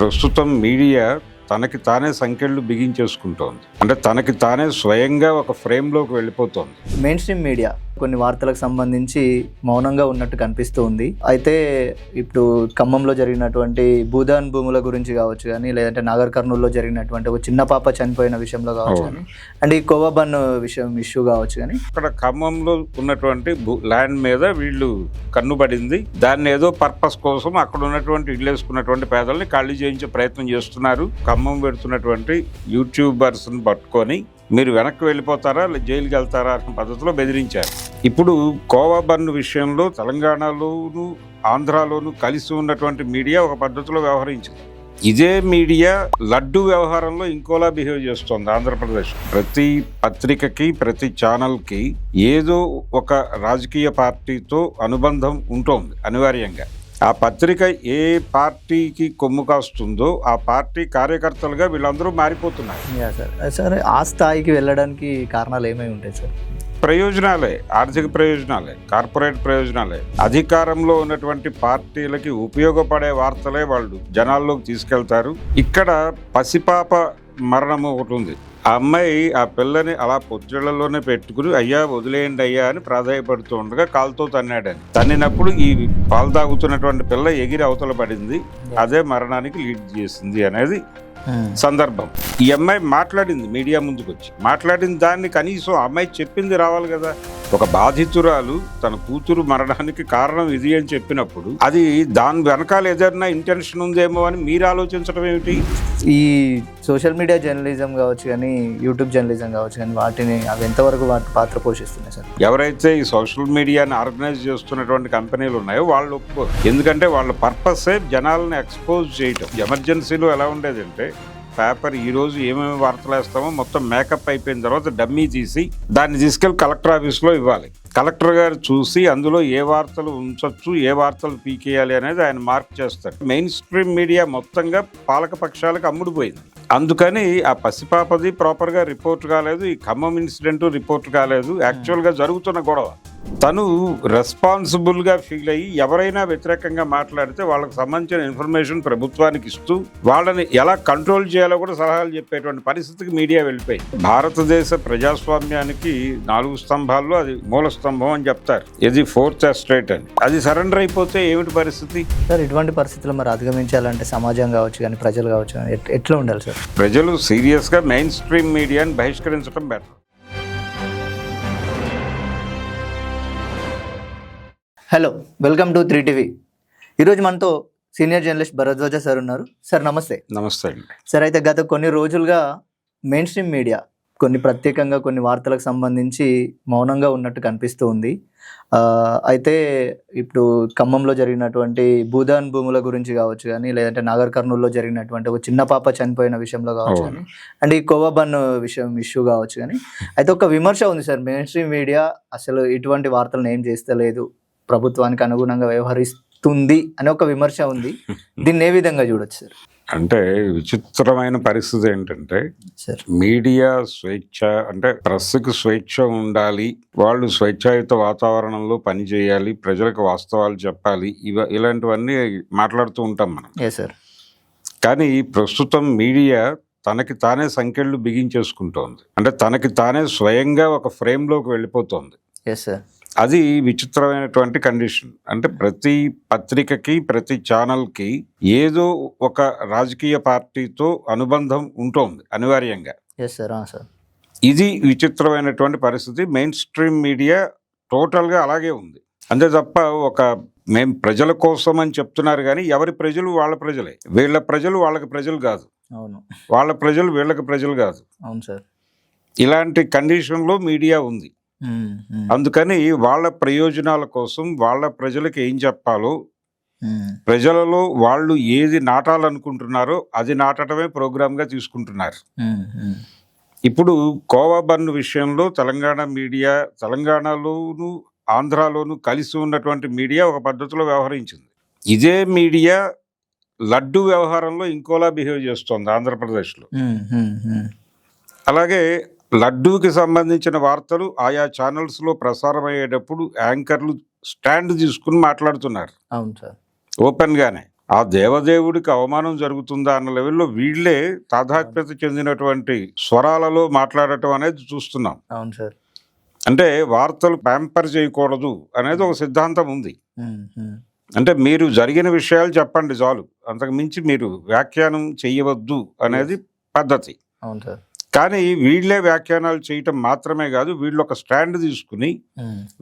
ప్రస్తుతం మీడియా తనకి తానే సంఖ్యలు బిగించేసుకుంటోంది. అంటే తనకి తానే స్వయంగా ఒక ఫ్రేమ్లోకి వెళ్ళిపోతోంది. మెయిన్ స్ట్రీమ్ మీడియా కొన్ని వార్తలకు సంబంధించి మౌనంగా ఉన్నట్టు కనిపిస్తూ ఉంది. అయితే ఇప్పుడు ఖమ్మంలో జరిగినటువంటి భూదాన్ భూముల గురించి కావచ్చు కానీ, లేదంటే నాగర్ కర్నూలులో జరిగినటువంటి ఒక చిన్న పాప చనిపోయిన విషయంలో కావచ్చు కానీ, అండ్ ఈ కోవాబన్ ఇష్యూ కావచ్చు కానీ, అక్కడ ఖమ్మంలో ఉన్నటువంటి ల్యాండ్ మీద వీళ్ళు కన్నుబడింది. దాన్ని ఏదో పర్పస్ కోసం అక్కడ ఉన్నటువంటి ఇల్లు వేసుకున్నటువంటి పేదల్ని ఖాళీ చేయించే ప్రయత్నం చేస్తున్నారు. ఖమ్మం పెడుతున్నటువంటి యూట్యూబర్స్ని పట్టుకొని మీరు వెనక్కి వెళ్ళిపోతారా జైలుకి వెళ్తారా అనే పద్ధతిలో బెదిరించారు. ఇప్పుడు కోవాబన్ విషయంలో తెలంగాణలోను ఆంధ్రాలోను కలిసి ఉన్నటువంటి మీడియా ఒక పద్ధతిలో వ్యవహరించింది. ఇదే మీడియా లడ్డు వ్యవహారంలో ఇంకోలా బిహేవ్ చేస్తోంది. ఆంధ్రప్రదేశ్ ప్రతి పత్రికకి ప్రతి ఛానల్కి ఏదో ఒక రాజకీయ పార్టీతో అనుబంధం ఉంటుంది అనివార్యంగా. ఆ పత్రిక ఏ పార్టీకి కొమ్ము కాస్తుందో ఆ పార్టీ కార్యకర్తలుగా వీళ్ళందరూ మారిపోతున్నారు. సార్ ఆ స్థాయికి వెళ్ళడానికి కారణాలు ఏమై ఉంటాయి సార్? ప్రయోజనాలే, ఆర్థిక ప్రయోజనాలే, కార్పొరేట్ ప్రయోజనాలే. అధికారంలో ఉన్నటువంటి పార్టీలకి ఉపయోగపడే వార్తలే వాళ్ళు జనాల్లోకి తీసుకెళ్తారు. ఇక్కడ పసిపాప మరణం ఒకటి ఉంది. ఆ అమ్మాయి ఆ పిల్లని అలా పొత్తిళ్లలోనే పెట్టుకుని అయ్యా వదిలేయండి అయ్యా అని ప్రాధాయపడుతూ ఉండగా కాలుతో తన్నాడని. తన్నినప్పుడు ఈ పాలు తాగుతున్నటువంటి పిల్ల ఎగిరి అవతల పడింది. అదే మరణానికి లీడ్ చేసింది అనేది సందర్భం. ఈ అమ్మాయి మాట్లాడింది, మీడియా ముందుకు వచ్చి మాట్లాడిన దాన్ని కనీసం అమ్మాయి చెప్పింది రావాలి కదా. ఒక బాధితురాలు తన కూతురు మరణానికి కారణం ఇది అని చెప్పినప్పుడు అది దాని వెనకాల ఏదైనా ఇంటెన్షన్ ఉందేమో అని మీరు ఆలోచించడం ఏమిటి? ఈ సోషల్ మీడియా జర్నలిజం కావచ్చు కానీ, యూట్యూబ్ జర్నలిజం కావచ్చు కానీ, వాటిని అవి ఎంతవరకు వాటి పాత్ర పోషిస్తున్నాయి సార్? ఎవరైతే ఈ సోషల్ మీడియాని ఆర్గనైజ్ చేస్తున్నటువంటి కంపెనీలు ఉన్నాయో వాళ్ళు ఒప్పుకోరు. ఎందుకంటే వాళ్ళ పర్పసే జనాలను ఎక్స్పోజ్ చేయటం. ఎమర్జెన్సీలో ఎలా ఉండేదంటే పేపర్ ఈ రోజు ఏమేమి వార్తలు వేస్తామో మొత్తం మేకప్ అయిపోయిన తర్వాత డమ్మీ తీసి దాన్ని తీసుకెళ్లి కలెక్టర్ ఆఫీస్లో ఇవ్వాలి. కలెక్టర్ గారు చూసి అందులో ఏ వార్తలు ఉంచొచ్చు, ఏ వార్తలు పీకేయాలి అనేది ఆయన మార్క్ చేస్తారు. మెయిన్ స్ట్రీమ్ మీడియా మొత్తంగా పాలక పక్షాలకు అమ్ముడుపోయింది. అందుకని ఆ పసిపాపది ప్రాపర్గా రిపోర్ట్ కాలేదు, ఈ ఖమ్మం ఇన్సిడెంట్ రిపోర్ట్ కాలేదు. యాక్చువల్గా జరుగుతున్న గొడవ తను రెస్పాన్సిబుల్గా ఫీల్ అయ్యి ఎవరైనా వ్యతిరేకంగా మాట్లాడితే వాళ్ళకి సంబంధించిన ఇన్ఫర్మేషన్ ప్రభుత్వానికి ఇస్తూ వాళ్ళని ఎలా కంట్రోల్ చేయాలో కూడా సలహాలు చెప్పేటువంటి పరిస్థితికి మీడియా వెళ్ళిపోయింది. భారతదేశ ప్రజాస్వామ్యానికి 4 స్తంభాల్లో అది మూల స్తంభం అని చెప్తారు. ఇది 4th ఎస్టేట్ అని. అది సరెండర్ అయిపోతే ఏమిటి పరిస్థితి సార్? ఇటువంటి పరిస్థితులు మరి అధిగమించాలంటే సమాజం కావచ్చు కానీ, ప్రజలు కావచ్చు కానీ ఎట్లా ఉండాలి సార్? ప్రజలు సీరియస్గా మెయిన్ స్ట్రీమ్ మీడియాని బహిష్కరించడం better. Hello, welcome to 3TV. ఈరోజు మనతో సీనియర్ జర్నలిస్ట్ భరద్వాజ సార్ ఉన్నారు. సార్ నమస్తే. నమస్తే అండి. సార్, అయితే గత కొన్ని రోజులుగా మెయిన్ స్ట్రీమ్ మీడియా ప్రత్యేకంగా కొన్ని వార్తలకు సంబంధించి మౌనంగా ఉన్నట్టు కనిపిస్తూ ఉంది. అయితే ఇప్పుడు ఖమ్మంలో జరిగినటువంటి భూదాన్ భూముల గురించి కావచ్చు కానీ, లేదంటే నాగర్ కర్నూలులో జరిగినటువంటి ఒక చిన్న పాప చనిపోయిన విషయంలో కావచ్చు కానీ, అండ్ ఈ కోవాబన్ ఇష్యూ కావచ్చు కానీ, అయితే ఒక విమర్శ ఉంది సార్. మెయిన్ స్ట్రీమ్ మీడియా అసలు ఇటువంటి వార్తలను ఏం చేస్తలేదు, ప్రభుత్వానికి అనుగుణంగా వ్యవహరిస్తుంది అనే ఒక విమర్శ ఉంది. దీన్ని ఏ విధంగా చూడొచ్చు సార్? అంటే విచిత్రమైన పరిస్థితి ఏంటంటే మీడియా స్వేచ్ఛ, అంటే ప్రెస్కి స్వేచ్ఛ ఉండాలి, వాళ్ళు స్వేచ్ఛాయుత వాతావరణంలో పనిచేయాలి, ప్రజలకు వాస్తవాలు చెప్పాలి, ఇలాంటివన్నీ మాట్లాడుతూ ఉంటాం మనం. కానీ ప్రస్తుతం మీడియా తనకి తానే సంఖ్యలు బిగించేసుకుంటోంది. అంటే తనకి తానే స్వయంగా ఒక ఫ్రేమ్లోకి వెళ్ళిపోతోంది. అది విచిత్రమైనటువంటి కండిషన్. అంటే ప్రతి పత్రికకి ప్రతి ఛానల్కి ఏదో ఒక రాజకీయ పార్టీతో అనుబంధం ఉంటుంది అనివార్యంగా. ఇది విచిత్రమైనటువంటి పరిస్థితి. మెయిన్ స్ట్రీమ్ మీడియా టోటల్గా అలాగే ఉంది. అంతే తప్ప మేము ప్రజల కోసం అని చెప్తున్నారు కానీ ఎవరి ప్రజలు వాళ్ళ ప్రజలే. వీళ్ళ ప్రజలు వాళ్ళకి ప్రజలు కాదు, వాళ్ళ ప్రజలు వీళ్ళకి ప్రజలు కాదు. ఇలాంటి కండిషన్లో మీడియా ఉంది. అందుకని వాళ్ళ ప్రయోజనాల కోసం వాళ్ళ ప్రజలకు ఏం చెప్పాలో, ప్రజలలో వాళ్ళు ఏది నాటాలనుకుంటున్నారో అది నాటడమే ప్రోగ్రామ్గా తీసుకుంటున్నారు. ఇప్పుడు కోవాబన్ విషయంలో తెలంగాణ మీడియా, తెలంగాణలోను ఆంధ్రాలోను కలిసి ఉన్నటువంటి మీడియా ఒక పద్ధతిలో వ్యవహరించింది. ఇదే మీడియా లడ్డు వ్యవహారంలో ఇంకోలా బిహేవ్ చేస్తోంది ఆంధ్రప్రదేశ్లో. అలాగే లడ్డూకి సంబంధించిన వార్తలు ఆయా ఛానల్స్లో ప్రసారం అయ్యేటప్పుడు యాంకర్లు స్టాండ్ తీసుకుని మాట్లాడుతున్నారు. అవును సార్, ఓపెన్గానే. ఆ దేవదేవుడికి అవమానం జరుగుతుందా అన్న లెవెల్లో వీళ్ళే తాదాత్మ్యత చెందినటువంటి స్వరాలలో మాట్లాడటం అనేది చూస్తున్నాం. అవును సార్. అంటే వార్తలు ప్యాంపర్ చేయకూడదు అనేది ఒక సిద్ధాంతం ఉంది. అంటే మీరు జరిగిన విషయాలు చెప్పండి చాలు, అంతకు మించి మీరు వ్యాఖ్యానం చెయ్యవద్దు అనేది పద్ధతి. అవును సార్. కానీ వీళ్ళే వ్యాఖ్యానాలు చేయటం మాత్రమే కాదు, వీళ్ళు ఒక స్టాండ్ తీసుకుని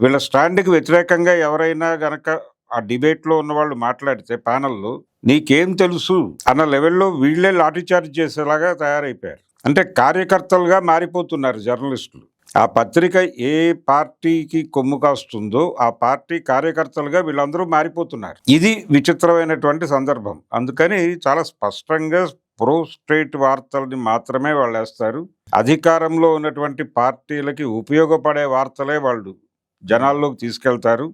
వీళ్ళ స్టాండ్కి వ్యతిరేకంగా ఎవరైనా గనక ఆ డిబేట్లో ఉన్న వాళ్ళు మాట్లాడితే ప్యానల్లో నీకేం తెలుసు అన్న లెవెల్లో వీళ్ళే లాఠీచార్జ్ చేసేలాగా తయారైపోయారు. అంటే కార్యకర్తలుగా మారిపోతున్నారు జర్నలిస్టులు. ఆ పత్రిక ఏ పార్టీకి కొమ్ము కాస్తుందో ఆ పార్టీ కార్యకర్తలుగా వీళ్ళందరూ మారిపోతున్నారు. ఇది విచిత్రమైనటువంటి సందర్భం. అందుకని చాలా స్పష్టంగా ప్రో స్టేట్ వార్తల్ని మాత్రమే వాళ్ళు వేస్తారు. అధికారంలో ఉన్నటువంటి పార్టీలకి ఉపయోగపడే వార్తలే వాళ్ళు జనాల్లోకి తీసుకెళ్తారు.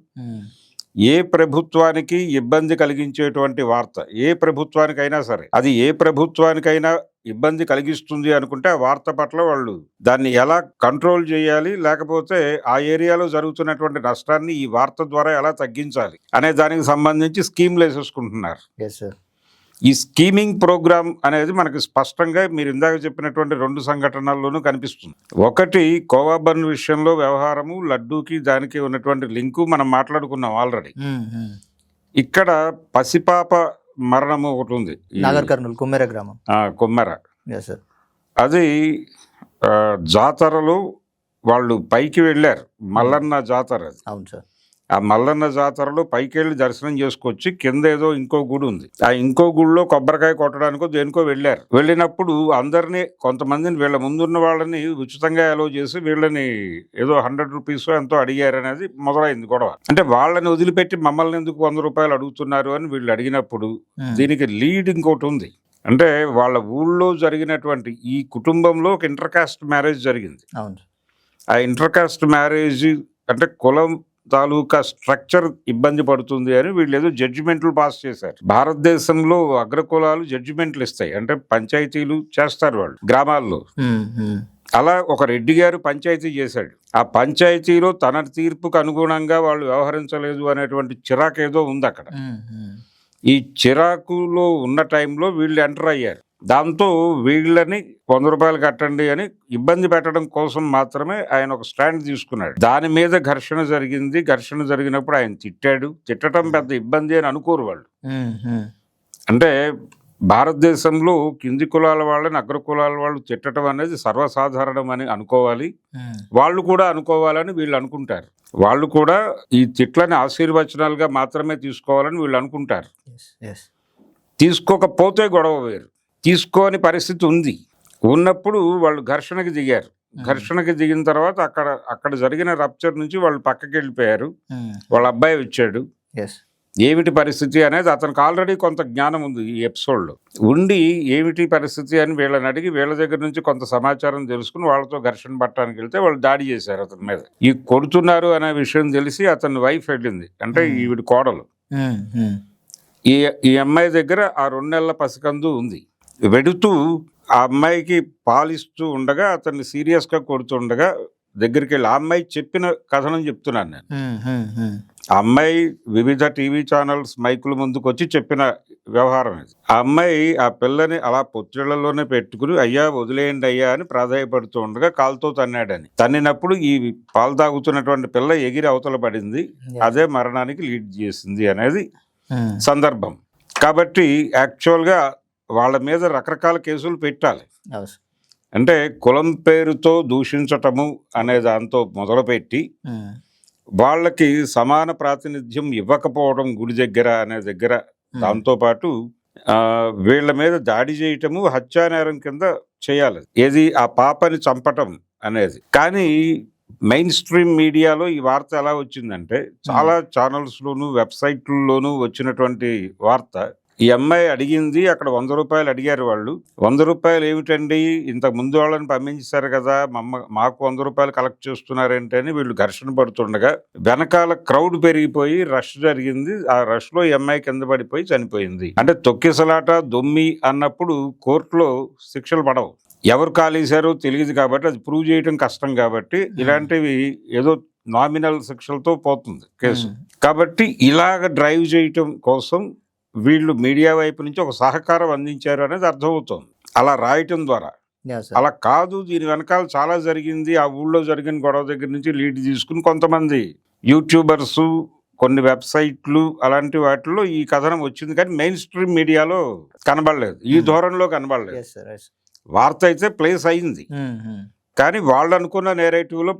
ఏ ప్రభుత్వానికి ఇబ్బంది కలిగించేటువంటి వార్త, ఏ ప్రభుత్వానికైనా సరే, అది ఏ ప్రభుత్వానికైనా ఇబ్బంది కలిగిస్తుంది అనుకుంటే ఆ వార్త పట్ల వాళ్ళు దాన్ని ఎలా కంట్రోల్ చేయాలి, లేకపోతే ఆ ఏరియాలో జరుగుతున్నటువంటి నష్టాన్ని ఈ వార్త ద్వారా ఎలా తగ్గించాలి అనే దానికి సంబంధించి స్కీమ్లు వేసేసుకుంటున్నారు. ఈ స్కీమింగ్ ప్రోగ్రామ్ అనేది మనకి స్పష్టంగా మీరు ఇందాక చెప్పినటువంటి 2 సంఘటనల్లోనూ కనిపిస్తుంది. ఒకటి కోవా బన్ విషయంలో వ్యవహారము, లడ్డూకి దానికి ఉన్నటువంటి లింకు మనం మాట్లాడుకున్నాం ఆల్రెడీ. ఇక్కడ పసిపాప మరణము ఒకటి ఉంది, నాగర్ కర్నూల్ కుమ్మెర గ్రామం, కొమ్మెర. అది జాతరలో వాళ్ళు పైకి వెళ్ళారు, మల్లన్న జాతర అది. అవును సార్. ఆ మల్లన్న జాతరలో పైకి వెళ్ళి దర్శనం చేసుకొచ్చి కింద ఏదో ఇంకో గుడి ఉంది, ఆ ఇంకో గుడిలో కొబ్బరికాయ కొట్టడానికో దేనికో వెళ్ళారు. వెళ్ళినప్పుడు అందరినీ, కొంతమందిని వీళ్ళ ముందున్న వాళ్ళని ఉచితంగా అలో చేసి వీళ్ళని ఏదో 100 రూపీస్ ఎంతో అడిగారు అనేది మొదలైంది గొడవ. అంటే వాళ్ళని వదిలిపెట్టి మమ్మల్ని ఎందుకు 100 రూపాయలు అడుగుతున్నారు అని వీళ్ళు అడిగినప్పుడు దీనికి లీడ్ ఇంకోటి ఉంది. అంటే వాళ్ళ ఊళ్ళో జరిగినటువంటి ఈ కుటుంబంలో ఒక ఇంటర్ కాస్ట్ మ్యారేజ్ జరిగింది. ఆ ఇంటర్ కాస్ట్ మ్యారేజ్ అంటే కులం తాలూకా స్ట్రక్చర్ ఇబ్బంది పడుతుంది అని వీళ్ళు ఏదో జడ్జిమెంట్లు పాస్ చేశారు. భారతదేశంలో అగ్రకులాలు జడ్జిమెంట్లు ఇస్తాయి, అంటే పంచాయతీలు చేస్తారు వాళ్ళు గ్రామాల్లో. అలా ఒక రెడ్డి గారు పంచాయతీ చేశాడు. ఆ పంచాయతీలో తన తీర్పుకు అనుగుణంగా వాళ్ళు వ్యవహరించలేదు అనేటువంటి చిరాకు ఏదో ఉంది అక్కడ. ఈ చిరాకులో ఉన్న టైంలో వీళ్ళు ఎంటర్ అయ్యారు. దాంతో వీళ్ళని 100 రూపాయలు కట్టండి అని ఇబ్బంది పెట్టడం కోసం మాత్రమే ఆయన ఒక స్టాండ్ తీసుకున్నాడు. దాని మీద ఘర్షణ జరిగింది. ఘర్షణ జరిగినప్పుడు ఆయన తిట్టాడు. తిట్టడం పెద్ద ఇబ్బంది అని అనుకోరు వాళ్ళు. అంటే భారతదేశంలో కింది కులాల వాళ్ళని అగ్ర కులాల వాళ్ళు తిట్టడం అనేది సర్వసాధారణం అని అనుకోవాలి. వాళ్ళు కూడా అనుకోవాలని వీళ్ళు అనుకుంటారు. వాళ్ళు కూడా ఈ తిట్లని ఆశీర్వచనాలుగా మాత్రమే తీసుకోవాలని వీళ్ళు అనుకుంటారు. తీసుకోకపోతే గొడవ వేరు. తీసుకోని పరిస్థితి ఉంది. ఉన్నప్పుడు వాళ్ళు ఘర్షణకి దిగారు. ఘర్షణకి దిగిన తర్వాత అక్కడ జరిగిన రప్చర్ నుంచి వాళ్ళు పక్కకి వెళ్ళిపోయారు. వాళ్ళ అబ్బాయి వచ్చాడు. ఏమిటి పరిస్థితి అనేది అతనికి ఆల్రెడీ కొంత జ్ఞానం ఉంది ఈ ఎపిసోడ్లో. ఉండి ఏమిటి పరిస్థితి అని వీళ్ళని అడిగి వీళ్ళ దగ్గర నుంచి కొంత సమాచారం తెలుసుకుని వాళ్ళతో ఘర్షణ పట్టడానికి వెళ్తే వాళ్ళు దాడి చేశారు అతని మీద. ఈ కొడుతున్నారు అనే విషయం తెలిసి అతని వైఫ్ వెళ్ళింది, అంటే ఈవిడ కోడలు. ఈ అమ్మాయి దగ్గర ఆ 2 నెలల పసికందు ఉంది. వెడుతూ ఆ అమ్మాయికి పాలిస్తూ ఉండగా అతన్ని సీరియస్గా కొడుతుండగా దగ్గరికి వెళ్ళి, ఆ అమ్మాయి చెప్పిన కథనం చెప్తున్నాను నేను. ఆ అమ్మాయి వివిధ టీవీ ఛానల్స్ మైకుల ముందుకు వచ్చి చెప్పిన వ్యవహారం ఇది. ఆ అమ్మాయి ఆ పిల్లని అలా పొత్తిళ్లలోనే పెట్టుకుని అయ్యా వదిలేయండి అయ్యా అని ప్రాధాయపడుతూ ఉండగా కాలుతో తన్నాడని. తన్నినప్పుడు ఈ పాలు తాగుతున్నటువంటి పిల్ల ఎగిరి అవతల పడింది. అదే మరణానికి లీడ్ చేసింది అనేది సందర్భం. కాబట్టి యాక్చువల్గా వాళ్ళ మీద రకరకాల కేసులు పెట్టాలి. అంటే కులం పేరుతో దూషించటము అనే దాంతో మొదలుపెట్టి వాళ్ళకి సమాన ప్రాతినిధ్యం ఇవ్వకపోవడం గుడి దగ్గర అనే దగ్గర, దాంతోపాటు వీళ్ళ మీద దాడి చేయటము హత్యానేరం కింద చేయాలి. ఏది ఆ పాపని చంపటం అనేది. కానీ మెయిన్ స్ట్రీమ్ మీడియాలో ఈ వార్త ఎలా వచ్చిందంటే చాలా ఛానల్స్లోను వెబ్సైట్లలోనూ వచ్చినటువంటి వార్త, ఈ అమ్మాయి అడిగింది అక్కడ 100 రూపాయలు అడిగారు వాళ్ళు. 100 రూపాయలు ఏమిటండి, ఇంతకు ముందు వాళ్ళని పంపించారు కదా, మాకు 100 రూపాయలు కలెక్ట్ చేస్తున్నారేంటి అని వీళ్ళు ఘర్షణ పడుతుండగా వెనకాల క్రౌడ్ పెరిగిపోయి రష్ జరిగింది. ఆ రష్ లో ఈ అమ్మాయి కింద పడిపోయి చనిపోయింది. అంటే తొక్కిసలాట దొమ్మి అన్నప్పుడు కోర్టులో శిక్షలు పడవు. ఎవరు కాలేశారో తెలియదు కాబట్టి, అది ప్రూవ్ చేయడం కష్టం కాబట్టి ఇలాంటివి ఏదో నామినల్ శిక్షలతో పోతుంది కేసు. కాబట్టి ఇలాగ డ్రైవ్ చేయటం కోసం వీళ్ళు మీడియా వైపు నుంచి ఒక సహకారం అందించారు అనేది అర్థమవుతోంది అలా రాయటం ద్వారా. అలా కాదు, దీని వెనకాల చాలా జరిగింది, ఆ ఊళ్ళో జరిగిన గొడవ దగ్గర నుంచి లీడ్ తీసుకుని కొంతమంది యూట్యూబర్స్, కొన్ని వెబ్సైట్లు అలాంటి వాటిల్లో ఈ కథనం వచ్చింది, కానీ మెయిన్ స్ట్రీమ్ మీడియాలో కనబడలేదు, ఈ ధోరణిలో కనబడలేదు. వార్త అయితే ప్లేస్ అయింది, కానీ వాళ్ళు అనుకున్న నేరేటివ్లో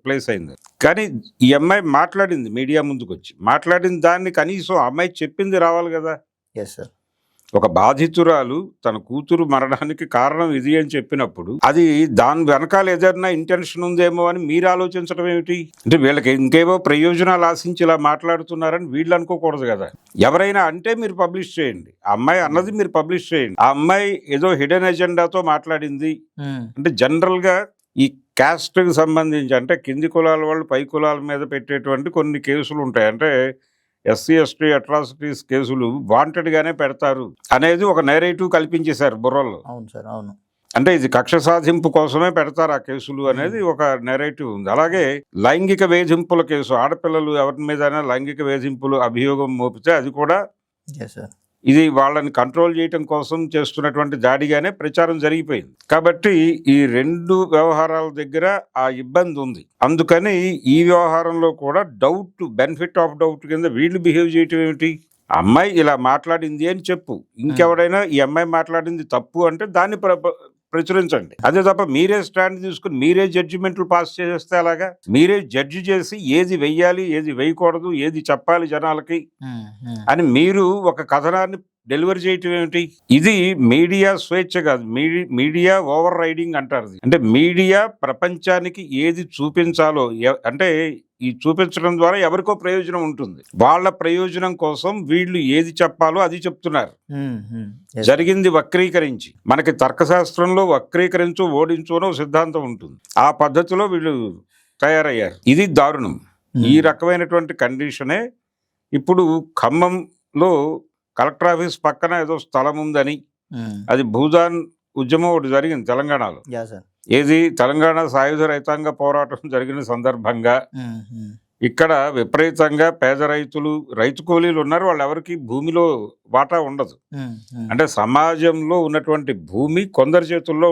ప్లేస్ అయింది. కానీ ఈ అమ్మాయి మాట్లాడింది, మీడియా ముందుకు వచ్చి మాట్లాడిన దాన్ని కనీసం అమ్మాయి చెప్పింది రావాలి కదా. ఒక బాధితురాలు తన కూతురు మరణానికి కారణం ఇది అని చెప్పినప్పుడు అది దాని వెనకాల ఏదైనా ఇంటెన్షన్ ఉందేమో అని మీరు ఆలోచించడం ఏమిటి? అంటే వీళ్ళకి ఇంకేవో ప్రయోజనాలు ఆశించి ఇలా మాట్లాడుతున్నారని వీళ్ళు అనుకోకూడదు కదా. ఎవరైనా అంటే మీరు పబ్లిష్ చేయండి, ఆ అమ్మాయి అన్నది మీరు పబ్లిష్ చేయండి. ఆ అమ్మాయి ఏదో హిడెన్ ఎజెండాతో మాట్లాడింది అంటే జనరల్ గా ఈ క్యాస్ట్ కి సంబంధించి, అంటే కింది కులాల వాళ్ళు పై కులాల మీద పెట్టేటువంటి కొన్ని కేసులు ఉంటాయి, అంటే ఎస్సీ ఎస్టీ అట్రాసిటీస్ కేసులు వాంటెడ్ గానే పెడతారు అనేది ఒక నేరేటివ్ కల్పించేశారు బుర్రల్లో. అంటే ఇది కక్ష సాధింపు కోసమే పెడతారు ఆ కేసులు అనేది ఒక నెరేటివ్ ఉంది. అలాగే లైంగిక వేధింపుల కేసు, ఆడపిల్లలు ఎవరి మీదైనా లైంగిక వేధింపులు అభియోగం మోపితే అది కూడా ఇది వాళ్ళని కంట్రోల్ చేయటం కోసం చేస్తున్నటువంటి దాడిగానే ప్రచారం జరిగిపోయింది. కాబట్టి ఈ రెండు వ్యవహారాల దగ్గర ఆ ఇబ్బంది ఉంది. అందుకని ఈ వ్యవహారంలో కూడా డౌట్, బెనిఫిట్ ఆఫ్ డౌట్ కింద వీళ్ళు బిహేవ్ చేయటం ఏమిటి? అమ్మాయి ఇలా మాట్లాడింది అని చెప్పు, ఇంకెవడైనా ఈ అమ్మాయి మాట్లాడింది తప్పు అంటే దాన్ని ప్రచురించండి. అదే తప్ప మీరే స్టాండ్ తీసుకుని మీరే జడ్జిమెంట్లు పాస్ చేసేస్తే అలాగా మీరే జడ్జి చేసి ఏది వెయ్యాలి, ఏది వేయకూడదు, ఏది చెప్పాలి జనాలకి అని మీరు ఒక కథనాన్ని డెలివరీ చేయటం ఏమిటి? ఇది మీడియా స్వేచ్ఛ కాదు, మీడియా ఓవర్ రైడింగ్ అంటారు. అంటే మీడియా ప్రపంచానికి ఏది చూపించాలో, అంటే ఈ చూపించడం ద్వారా ఎవరికో ప్రయోజనం ఉంటుంది, వాళ్ళ ప్రయోజనం కోసం వీళ్ళు ఏది చెప్పాలో అది చెప్తున్నారు. జరిగింది వక్రీకరించి, మనకి తర్కశాస్త్రంలో వక్రీకరించు ఓడించు సిద్ధాంతం ఉంటుంది, ఆ పద్ధతిలో వీళ్ళు తయారయ్యారు. ఇది దారుణం. ఈ రకమైనటువంటి కండిషనే ఇప్పుడు ఖమ్మంలో కలెక్టర్ ఆఫీస్ పక్కన ఏదో స్థలం ఉందని, అది భూదాన్ ఉద్యమం ఒకటి జరిగింది తెలంగాణలో. ఏది తెలంగాణ సాయుధ రైతాంగ పోరాటం జరిగిన సందర్భంగా ఇక్కడ విపరీతంగా పేద రైతులు, రైతు కూలీలు ఉన్నారు, వాళ్ళు ఎవరికి భూమిలో వాటా ఉండదు. అంటే సమాజంలో ఉన్నటువంటి భూమి కొందరి చేతుల్లో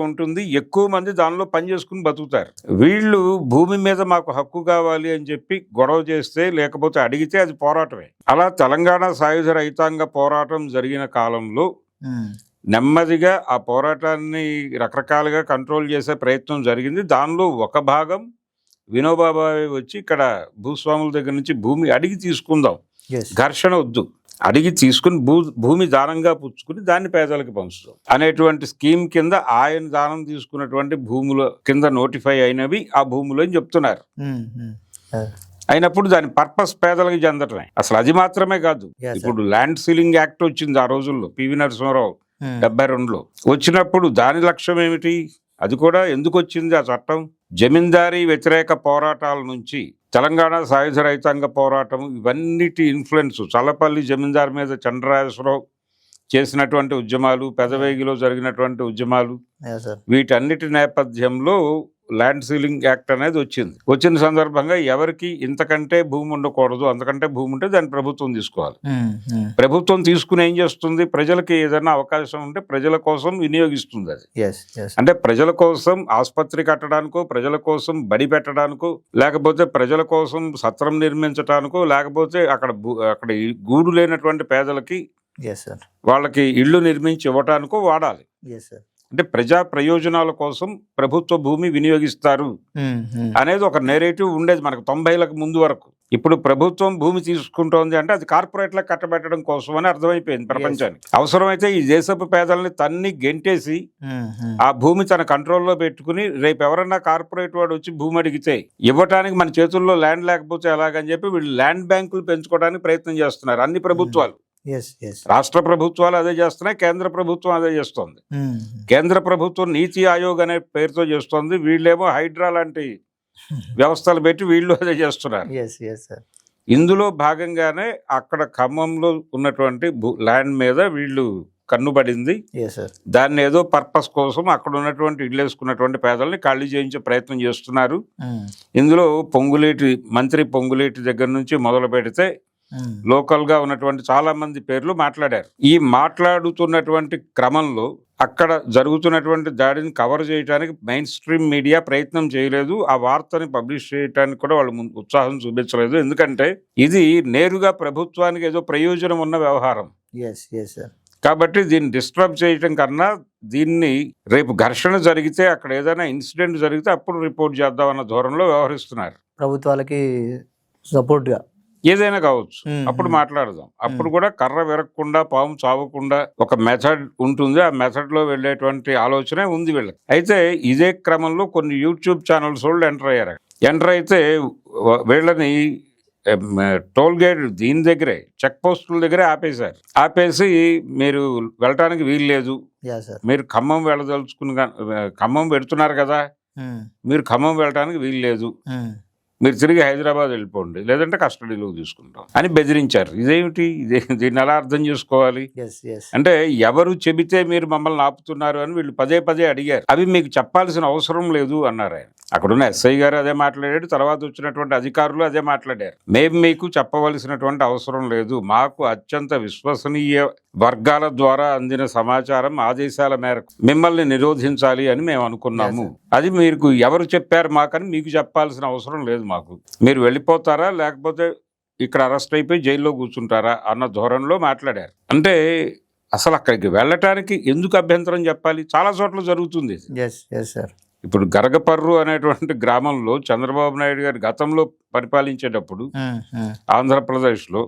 ఉంటుంది, ఎక్కువ మంది దానిలో పని చేసుకుని బతుకుతారు. వీళ్ళు భూమి మీద మాకు హక్కు కావాలి అని చెప్పి గొడవ చేస్తే, లేకపోతే అడిగితే అది పోరాటమే. అలా తెలంగాణ సాయుధ రైతాంగ పోరాటం జరిగిన కాలంలో నెమ్మదిగా ఆ పోరాటాన్ని రకరకాలుగా కంట్రోల్ చేసే ప్రయత్నం జరిగింది. దానిలో ఒక భాగం వినోబాబాయ్ వచ్చి ఇక్కడ భూస్వాముల దగ్గర నుంచి భూమి అడిగి తీసుకుందాం, ఘర్షణ వద్దు, అడిగి తీసుకుని భూమి దానంగా పుచ్చుకుని దాన్ని పేదలకు పంచుతాం అనేటువంటి స్కీమ్ కింద ఆయన దానం తీసుకున్నటువంటి భూముల కింద నోటిఫై అయినవి ఆ భూములు అని చెప్తున్నారు. అయినప్పుడు దాని పర్పస్ పేదలకు చెందటమే. అసలు అది మాత్రమే కాదు, ఇప్పుడు ల్యాండ్ సీలింగ్ యాక్ట్ వచ్చింది ఆ రోజుల్లో, పివి నరసింహారావు 72లో వచ్చినప్పుడు దాని లక్ష్యం ఏమిటి? అది కూడా ఎందుకు వచ్చింది ఆ చట్టం? జమీందారీ వ్యతిరేక పోరాటాల నుంచి తెలంగాణ సాయుధ రైతాంగ పోరాటం, ఇవన్నిటి ఇన్ఫ్లుయెన్స్, చల్లపల్లి జమీందారు మీద చంద్రరాజేశ్వరరావు చేసినటువంటి ఉద్యమాలు, పెదవేగిలో జరిగినటువంటి ఉద్యమాలు, వీటన్నిటి నేపథ్యంలో ల్యాండ్ సీలింగ్ యాక్ట్ అనేది వచ్చిన సందర్భంగా ఎవరికి ఇంతకంటే భూమి ఉండకూడదు, అంతకంటే భూమి ఉంటే దాన్ని ప్రభుత్వం తీసుకోవాలి. ప్రభుత్వం తీసుకుని ఏం చేస్తుంది? ప్రజలకి ఏదైనా అవకాశం ఉంటే ప్రజల కోసం వినియోగిస్తుంది. అది అంటే ప్రజల కోసం ఆసుపత్రి కట్టడానికో, ప్రజల కోసం బడి పెట్టడానికో, లేకపోతే ప్రజల కోసం సత్రం నిర్మించడానికో, లేకపోతే అక్కడ గూడు లేనటువంటి పేదలకి వాళ్ళకి ఇళ్లు నిర్మించి ఇవ్వటానికో వాడాలి. అంటే ప్రజా ప్రయోజనాల కోసం ప్రభుత్వ భూమి వినియోగిస్తారు అనేది ఒక నెరేటివ్ ఉండేది మనకు 90లకు ముందు వరకు. ఇప్పుడు ప్రభుత్వం భూమి తీసుకుంటోంది అంటే అది కార్పొరేట్లకు కట్టబెట్టడం కోసం అని అర్థమైపోయింది ప్రపంచానికి. అవసరమైతే ఈ దేశపు పేదల్ని తన్ని గెంటేసి ఆ భూమి తన కంట్రోల్లో పెట్టుకుని రేపు ఎవరన్నా కార్పొరేట్ వాడు వచ్చి భూమి అడిగితే ఇవ్వటానికి మన చేతుల్లో ల్యాండ్ లేకపోతే ఎలాగని చెప్పి వీళ్ళు ల్యాండ్ బ్యాంకులు పెంచుకోవడానికి ప్రయత్నం చేస్తున్నారు అన్ని ప్రభుత్వాలు. రాష్ట్ర ప్రభుత్వాలు అదే చేస్తున్నాయి, కేంద్ర ప్రభుత్వం అదే చేస్తోంది. కేంద్ర ప్రభుత్వం నీతి ఆయోగ్ అనే పేరుతో చేస్తోంది, వీళ్ళేమో హైడ్రా లాంటి వ్యవస్థలు పెట్టి వీళ్ళు అదే చేస్తున్నారు. ఇందులో భాగంగానే అక్కడ ఖమ్మంలో ఉన్నటువంటి ల్యాండ్ మీద వీళ్ళు కన్నుబడింది. దాన్ని ఏదో పర్పస్ కోసం అక్కడ ఉన్నటువంటి ఇళ్ళు వేసుకున్నటువంటి పేదల్ని ఖాళీ చేయించే ప్రయత్నం చేస్తున్నారు. ఇందులో మంత్రి పొంగులేటి దగ్గర నుంచి మొదలు పెడితే లోకల్ గా ఉన్నటువంటి చాలా మంది పేర్లు మాట్లాడారు. ఈ మాట్లాడుతున్నటువంటి క్రమంలో అక్కడ జరుగుతున్నటువంటి దాడిని కవర్ చేయడానికి మెయిన్ స్ట్రీమ్ మీడియా ప్రయత్నం చేయలేదు. ఆ వార్తని పబ్లిష్ చేయడానికి కూడా వాళ్ళు ఉత్సాహం చూపించలేదు. ఎందుకంటే ఇది నేరుగా ప్రభుత్వానికి ఏదో ప్రయోజనం ఉన్న వ్యవహారం కాబట్టి దీన్ని డిస్టర్బ్ చేయటం కన్నా దీన్ని రేపు ఘర్షణ జరిగితే అక్కడ ఏదైనా ఇన్సిడెంట్ జరిగితే అప్పుడు రిపోర్ట్ చేద్దామన్న ధోరణిలో వ్యవహరిస్తున్నారు. ప్రభుత్వాలకి సపోర్ట్ గా ఏదైనా కావచ్చు, అప్పుడు మాట్లాడదాం. అప్పుడు కూడా కర్ర విరగకుండా పాము చావకుండా ఒక మెథడ్ ఉంటుంది. ఆ మెథడ్ లో వెళ్ళేటువంటి ఆలోచనే ఉంది వీళ్ళకి. అయితే ఇదే క్రమంలో కొన్ని యూట్యూబ్ ఛానల్స్ వాళ్ళు ఎంటర్ అయ్యారు. ఎంటర్ అయితే వీళ్ళని టోల్ గేట్ దీని దగ్గరే చెక్ పోస్టుల దగ్గరే ఆపేశారు. ఆపేసి మీరు వెళ్ళటానికి వీలు లేదు, మీరు ఖమ్మం ఖమ్మం పెడుతున్నారు కదా, మీరు ఖమ్మం వెళ్ళటానికి వీలు లేదు, మీరు తిరిగి హైదరాబాద్ వెళ్ళిపోండి, లేదంటే కస్టడీలోకి తీసుకుంటాం అని బెదిరించారు. ఇదేమిటి? దీన్ని ఎలా అర్థం చేసుకోవాలి? అంటే ఎవరు చెబితే మీరు మమ్మల్ని ఆపుతున్నారు అని వీళ్ళు పదే పదే అడిగారు. అవి మీకు చెప్పాల్సిన అవసరం లేదు అన్నారు ఆయన. అక్కడున్న ఎస్ఐ గారు అదే మాట్లాడాడు, తర్వాత వచ్చినటువంటి అధికారులు అదే మాట్లాడారు. మేము మీకు చెప్పవలసినటువంటి అవసరం లేదు, మాకు అత్యంత విశ్వసనీయ వర్గాల ద్వారా అందిన సమాచారం ఆదేశాల మేరకు మిమ్మల్ని నిరోధించాలి అని మేము అనుకున్నాము. అది మీకు ఎవరు చెప్పారు మాకని మీకు చెప్పాల్సిన అవసరం లేదు మాకు. మీరు వెళ్ళిపోతారా లేకపోతే ఇక్కడ అరెస్ట్ అయిపోయి జైల్లో కూర్చుంటారా అన్న ధోరణిలో మాట్లాడారు. అంటే అసలు అక్కడికి వెళ్ళటానికి ఎందుకు అభ్యంతరం చెప్పాలి? చాలా చోట్ల జరుగుతుంది. ఇప్పుడు గరగపర్రు అనేటువంటి గ్రామంలో చంద్రబాబు నాయుడు గారు గతంలో పరిపాలించేటప్పుడు ఆంధ్రప్రదేశ్లో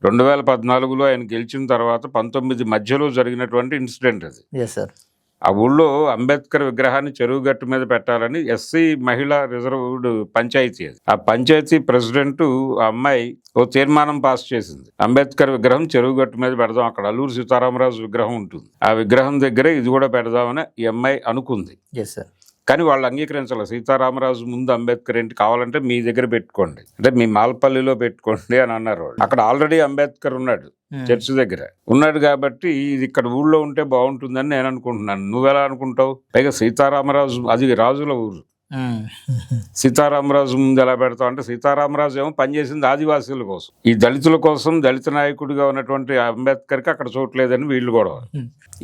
2014లో ఆయన గెలిచిన తర్వాత 19 మధ్యలో జరిగినటువంటి ఇన్సిడెంట్ అది. ఆ ఊళ్ళో అంబేద్కర్ విగ్రహాన్ని చెరువు గట్టు మీద పెట్టాలని ఎస్సీ మహిళా రిజర్వ్డ్ పంచాయతీ అది. ఆ పంచాయతీ ప్రెసిడెంట్ ఆ అమ్మాయి ఓ తీర్మానం పాస్ చేసింది, అంబేద్కర్ విగ్రహం చెరువు గట్టు మీద పెడదాం, అక్కడ అల్లూరు సీతారామరాజు విగ్రహం ఉంటుంది, ఆ విగ్రహం దగ్గరే ఇది కూడా పెడదామని ఈ అమ్మాయి అనుకుంది. కానీ వాళ్ళు అంగీకరించాలి. సీతారామరాజు ముందు అంబేద్కర్ ఏంటి, కావాలంటే మీ దగ్గర పెట్టుకోండి, అంటే మీ మాల్పల్లిలో పెట్టుకోండి అని అన్నారు వాళ్ళు. అక్కడ ఆల్రెడీ అంబేద్కర్ ఉన్నాడు, చర్చి దగ్గర ఉన్నాడు, కాబట్టి ఇది ఇక్కడ ఊళ్ళో ఉంటే బాగుంటుందని నేను అనుకుంటున్నాను. నువ్వెలా అనుకుంటావు? పైగా సీతారామరాజు అది రాజుల ఊరు, సీతారామరాజు ముందు ఎలా పెడతావు అంటే, సీతారామరాజు ఏమో పనిచేసింది ఆదివాసీల కోసం, ఈ దళితుల కోసం దళిత నాయకుడిగా ఉన్నటువంటి అంబేద్కర్కి అక్కడ చోట్లేదని వీళ్ళు కూడా.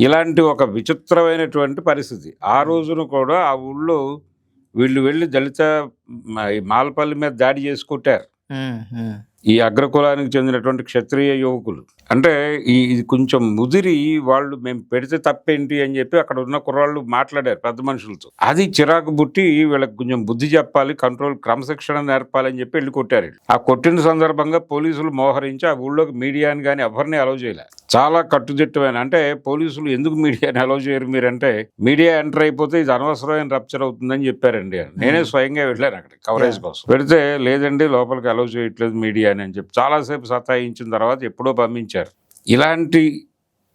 ఇలాంటి ఒక విచిత్రమైనటువంటి పరిస్థితి. ఆ రోజున కూడా ఆ ఊళ్ళో వీళ్ళు వెళ్ళి దళిత మాలపల్లి మీద దాడి చేసి కొట్టారు. ఈ అగ్రకులానికి చెందినటువంటి క్షత్రియ యువకులు. అంటే ఇది కొంచెం ముదిరి వాళ్ళు మేము పెడితే తప్పేంటి అని చెప్పి అక్కడ ఉన్న కుర్రాళ్ళు మాట్లాడారు పెద్ద మనుషులతో. అది చిరాకు పుట్టి వీళ్ళకి కొంచెం బుద్ధి చెప్పాలి, కంట్రోల్ క్రమశిక్షణ నేర్పాలని చెప్పి వెళ్ళి కొట్టారు. ఆ కొట్టిన సందర్భంగా పోలీసులు మోహరించి ఆ ఊళ్ళోకి మీడియాని కానీ ఎవరిని అలౌ చేయలే. చాలా కట్టుదిట్టమైన, అంటే పోలీసులు ఎందుకు మీడియాని అలౌ చేయరు మీరంటే, మీడియా ఎంటర్ అయిపోతే ఇది అనవసరమైన రప్చర్ అవుతుందని చెప్పారండి. నేనే స్వయంగా వెళ్ళాను అక్కడ కవరేజ్ కోసం. పెడితే లేదండి లోపలికి అలౌ చేయట్లేదు మీడియా అని చెప్పి చాలాసేపు సతాయించిన తర్వాత ఎప్పుడో పంపించారు. ఇలాంటి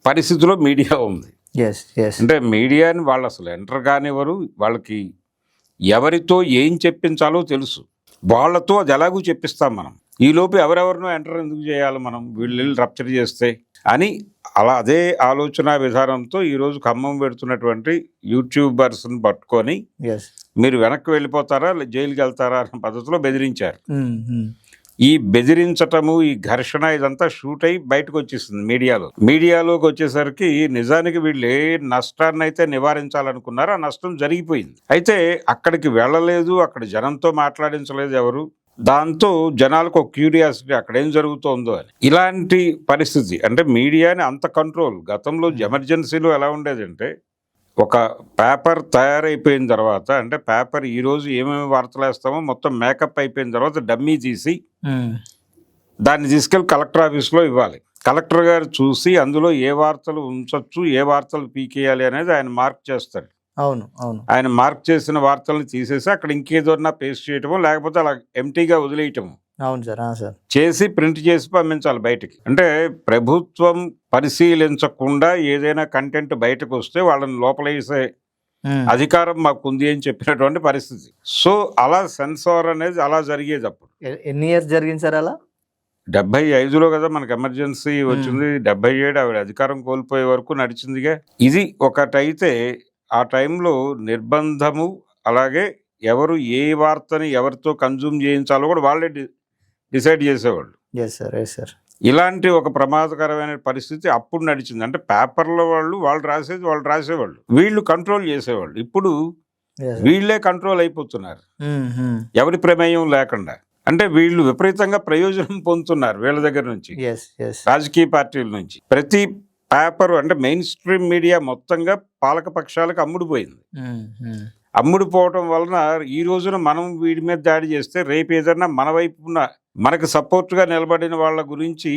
పరిస్థితిలో మీడియా ఉంది. అంటే మీడియాని వాళ్ళు అసలు ఎంటర్ కానివ్వరు. వాళ్ళకి ఎవరితో ఏం చెప్పించాలో తెలుసు, వాళ్ళతో అది ఎలాగూ చెప్పిస్తాం మనం. ఈలోపు ఎవరెవరినో ఎంటర్ ఎందుకు చేయాలి మనం, వీళ్ళు రప్చర్ చేస్తే అని అలా అదే ఆలోచన విధానంతో ఈరోజు ఖమ్మం పెడుతున్నటువంటి యూట్యూబర్స్ని పట్టుకొని మీరు వెనక్కి వెళ్ళిపోతారా జైలుకి వెళ్తారా అనే పద్ధతిలో బెదిరించారు. ఈ బెదిరించటము, ఈ ఘర్షణ ఇదంతా షూట్ అయి బయటకు వచ్చేసింది మీడియాలోకి వచ్చేసరికి నిజానికి వీళ్ళు ఏ నష్టాన్ని అయితే నివారించాలనుకున్నారో ఆ నష్టం జరిగిపోయింది. అయితే అక్కడికి వెళ్ళలేదు, అక్కడ జనంతో మాట్లాడించలేదు ఎవరు. దాంతో జనాలకు ఒక క్యూరియాసిటీ అక్కడేం జరుగుతోందో అని. ఇలాంటి పరిస్థితి అంటే మీడియాని అంత కంట్రోల్. గతంలో ఎమర్జెన్సీలో ఎలా ఉండేదంటే, ఒక పేపర్ తయారైపోయిన తర్వాత, అంటే పేపర్ ఈరోజు ఏమేమి వార్తలు వేస్తామో మొత్తం మేకప్ అయిపోయిన తర్వాత డమ్మీ తీసి దాన్ని తీసుకెళ్ళి కలెక్టర్ ఆఫీస్లో ఇవ్వాలి. కలెక్టర్ గారు చూసి అందులో ఏ వార్తలు ఉంచొచ్చు, ఏ వార్తలు పీకేయాలి అనేది ఆయన మార్క్ చేస్తాడు. ఆయన మార్క్ చేసిన వార్తలను తీసేసి అక్కడ ఇంకేదన్నా పేస్ట్ చేయటమో లేకపోతే అలా ఎంటీగా వదిలేయటము చేసి ప్రింట్ చేసి పంపించాలి బయటికి. అంటే ప్రభుత్వం పరిశీలించకుండా ఏదైనా కంటెంట్ బయటకు వస్తే వాళ్ళని లోపలేసే అధికారం మాకుంది అని చెప్పినటువంటి పరిస్థితి. సో అలా సెన్సార్ అనేది అలా జరిగేది. అప్పుడు ఎన్ని ఇయర్స్ జరిగింది సార్ అలా? 75లో కదా మనకు ఎమర్జెన్సీ వచ్చింది. 77 ఆవిడ అధికారం కోల్పోయే వరకు నడిచిందిగా. ఇది ఒకటైతే ఆ టైంలో నిర్బంధము, అలాగే ఎవరు ఏ వార్తని ఎవరితో కన్జ్యూమ్ చేయించాలో కూడా వాళ్ళే డిసైడ్ చేసేవాళ్ళు. Yes sir, yes sir. ఇలాంటి ఒక ప్రమాదకరమైన పరిస్థితి అప్పుడు నడిచింది. అంటే పేపర్లో వాళ్ళు రాసేది వాళ్ళు రాసేవాళ్ళు, వీళ్ళు కంట్రోల్ చేసేవాళ్ళు. ఇప్పుడు వీళ్ళే కంట్రోల్ అయిపోతున్నారు ఎవరి ప్రమేయం లేకుండా. అంటే వీళ్ళు విపరీతంగా ప్రయోజనం పొందుతున్నారు వీళ్ళ దగ్గర నుంచి, రాజకీయ పార్టీల నుంచి. ప్రతి పేపర్ అంటే మెయిన్ స్ట్రీమ్ మీడియా మొత్తంగా పాలక పక్షాలకు అమ్ముడుపోయింది. అమ్ముడుపోవటం వలన ఈ రోజున మనం వీడి మీద దాడి చేస్తే రేపు ఏదైనా మన వైపున మనకు సపోర్ట్గా నిలబడిన వాళ్ళ గురించి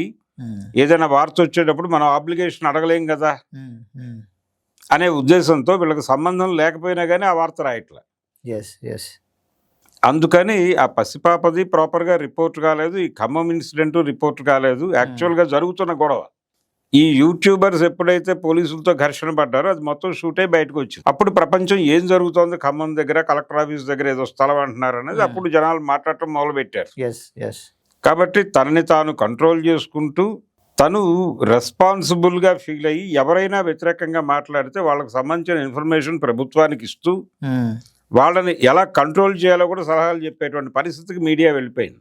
ఏదైనా వార్త వచ్చేటప్పుడు మనం ఆబ్లిగేషన్ అడగలేం కదా అనే ఉద్దేశంతో వీళ్ళకి సంబంధం లేకపోయినా కానీ ఆ వార్త రాయట్లా. అందుకని ఆ పసిపాపది ప్రాపర్గా రిపోర్ట్ కాలేదు, ఈ ఖమ్మం ఇన్సిడెంట్ రిపోర్ట్ కాలేదు. యాక్చువల్గా జరుగుతున్న గొడవ ఈ యూట్యూబర్స్ ఎప్పుడైతే పోలీసులతో ఘర్షణ పడ్డారో అది మొత్తం షూట్ అయి బయటకు వచ్చింది. అప్పుడు ప్రపంచం ఏం జరుగుతోంది ఖమ్మం దగ్గర, కలెక్టర్ ఆఫీస్ దగ్గర ఏదో స్థలం అంటున్నారు అనేది అప్పుడు జనాలు మాట్లాడటం మొదలు పెట్టారు. కాబట్టి తనని తాను కంట్రోల్ చేసుకుంటూ తను రెస్పాన్సిబుల్గా ఫీల్ అయ్యి ఎవరైనా వ్యతిరేకంగా మాట్లాడితే వాళ్ళకి సంబంధించిన ఇన్ఫర్మేషన్ ప్రభుత్వానికి ఇస్తూ వాళ్ళని ఎలా కంట్రోల్ చేయాలో కూడా సలహాలు చెప్పేటువంటి పరిస్థితికి మీడియా వెళ్ళిపోయింది.